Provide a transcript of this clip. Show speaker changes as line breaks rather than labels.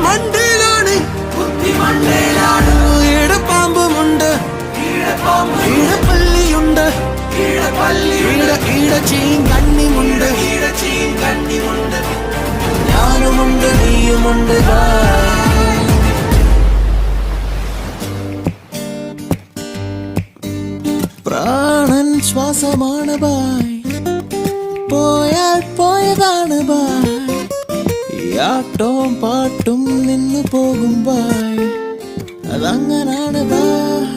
മണ്ടയിലാണ് ഈടപ്പാമ്പുമുണ്ട് ഈടപ്പള്ളിയുണ്ട് ചീങ്കണ്ണിമുണ്ട് ഞാനുമുണ്ട് നീയുമുണ്ട് പ്രാണൻ ശ്വാസമാണ് ബായ് പോയാൽ പോയതാണ് ബായ് ആട്ടവും പാട്ടും നിന്നു പോകും ബായ് അതങ്ങനാണ് ബായ്